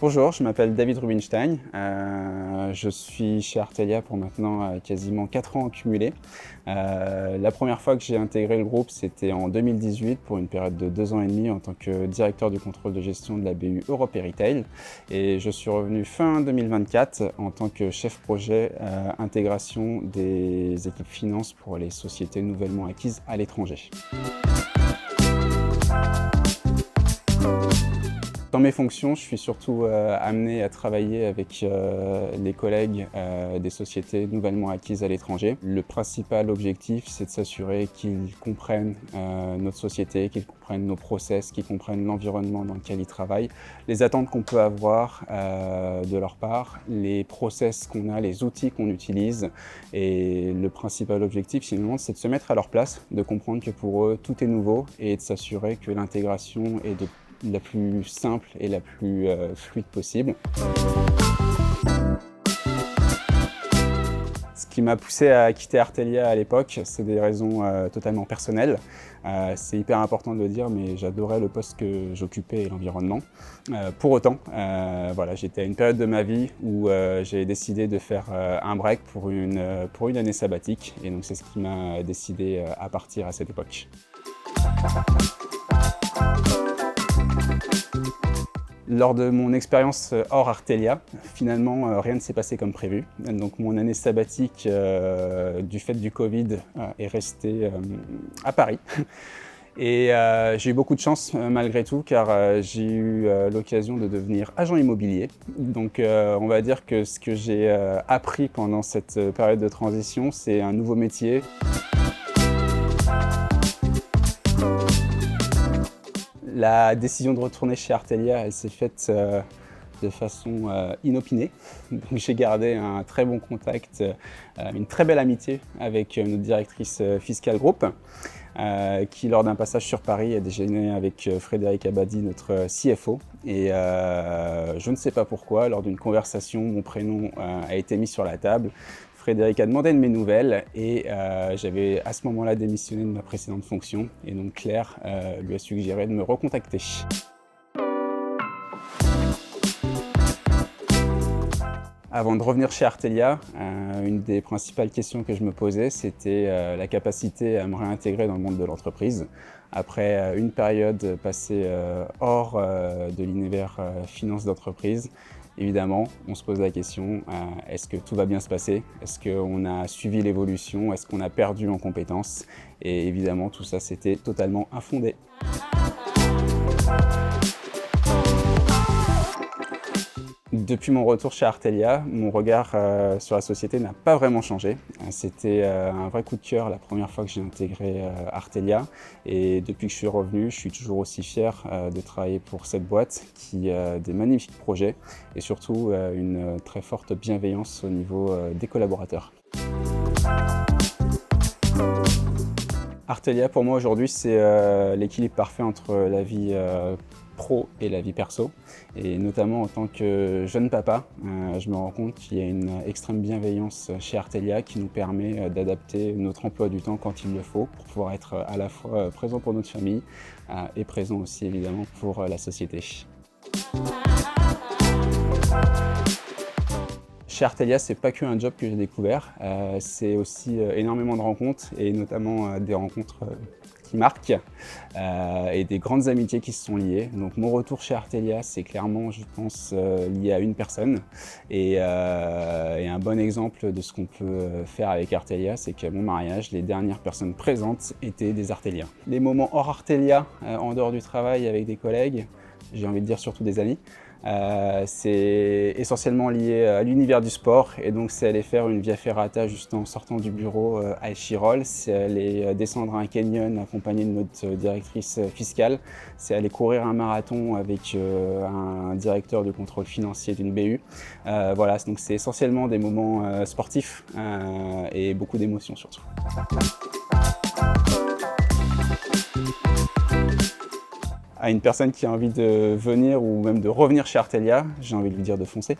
Bonjour, je m'appelle David Rubinstein. Je suis chez Artelia pour maintenant quasiment 4 ans en cumulé. La première fois que j'ai intégré le groupe, c'était en 2018 pour une période de 2 ans et demi en tant que directeur du contrôle de gestion de la BU Europe et Retail. Et je suis revenu fin 2024 en tant que chef projet intégration des équipes finance pour les sociétés nouvellement acquises à l'étranger. Dans mes fonctions, je suis surtout amené à travailler avec les collègues des sociétés nouvellement acquises à l'étranger. Le principal objectif, c'est de s'assurer qu'ils comprennent notre société, qu'ils comprennent nos process, qu'ils comprennent l'environnement dans lequel ils travaillent, les attentes qu'on peut avoir de leur part, les process qu'on a, les outils qu'on utilise. Et le principal objectif, finalement, c'est de se mettre à leur place, de comprendre que pour eux, tout est nouveau et de s'assurer que l'intégration est de la plus simple et la plus fluide possible. Ce qui m'a poussé à quitter Artelia à l'époque, c'est des raisons totalement personnelles. C'est hyper important de le dire, mais j'adorais le poste que j'occupais et l'environnement. Pour autant, voilà, j'étais à une période de ma vie où j'ai décidé de faire un break pour une année sabbatique. Et donc c'est ce qui m'a décidé à partir à cette époque. Lors de mon expérience hors Artelia, finalement, rien ne s'est passé comme prévu. Donc mon année sabbatique, du fait du Covid, est restée à Paris. Et j'ai eu beaucoup de chance malgré tout, car j'ai eu l'occasion de devenir agent immobilier. Donc on va dire que ce que j'ai appris pendant cette période de transition, c'est un nouveau métier. La décision de retourner chez Artelia, elle s'est faite de façon inopinée. Donc j'ai gardé un très bon contact, une très belle amitié avec notre directrice fiscale groupe, qui lors d'un passage sur Paris a déjeuné avec Frédéric Abadi, notre CFO. Et je ne sais pas pourquoi, lors d'une conversation, mon prénom a été mis sur la table. Frédéric a demandé de mes nouvelles et j'avais à ce moment-là démissionné de ma précédente fonction. Et donc Claire lui a suggéré de me recontacter. Avant de revenir chez Artelia, une des principales questions que je me posais, c'était la capacité à me réintégrer dans le monde de l'entreprise. Après une période passée hors de l'univers finance d'entreprise, évidemment, on se pose la question, est-ce que tout va bien se passer? Est-ce qu'on a suivi l'évolution? Est-ce qu'on a perdu en compétences? Et évidemment, tout ça, c'était totalement infondé. Depuis mon retour chez Artelia, mon regard sur la société n'a pas vraiment changé. C'était un vrai coup de cœur la première fois que j'ai intégré Artelia. Et depuis que je suis revenu, je suis toujours aussi fier de travailler pour cette boîte qui a des magnifiques projets et surtout une très forte bienveillance au niveau des collaborateurs. Artelia, pour moi aujourd'hui, c'est l'équilibre parfait entre la vie pro et la vie perso. Et notamment en tant que jeune papa, je me rends compte qu'il y a une extrême bienveillance chez Artelia qui nous permet d'adapter notre emploi du temps quand il le faut pour pouvoir être à la fois présent pour notre famille et présent aussi évidemment pour la société. Chez Artelia, c'est pas qu'un job que j'ai découvert, c'est aussi énormément de rencontres et notamment des rencontres qui marquent et des grandes amitiés qui se sont liées. Donc mon retour chez Artelia, c'est clairement, je pense, lié à une personne et un bon exemple de ce qu'on peut faire avec Artelia, c'est qu'à mon mariage, les dernières personnes présentes étaient des Arteliens. Les moments hors Artelia, en dehors du travail avec des collègues, j'ai envie de dire surtout des amis, c'est essentiellement lié à l'univers du sport et donc c'est aller faire une via ferrata juste en sortant du bureau à Échirolles, c'est aller descendre un canyon accompagné de notre directrice fiscale, c'est aller courir un marathon avec un directeur de contrôle financier d'une BU. Voilà, donc c'est essentiellement des moments sportifs et beaucoup d'émotions surtout. À une personne qui a envie de venir ou même de revenir chez Artelia, j'ai envie de lui dire de foncer.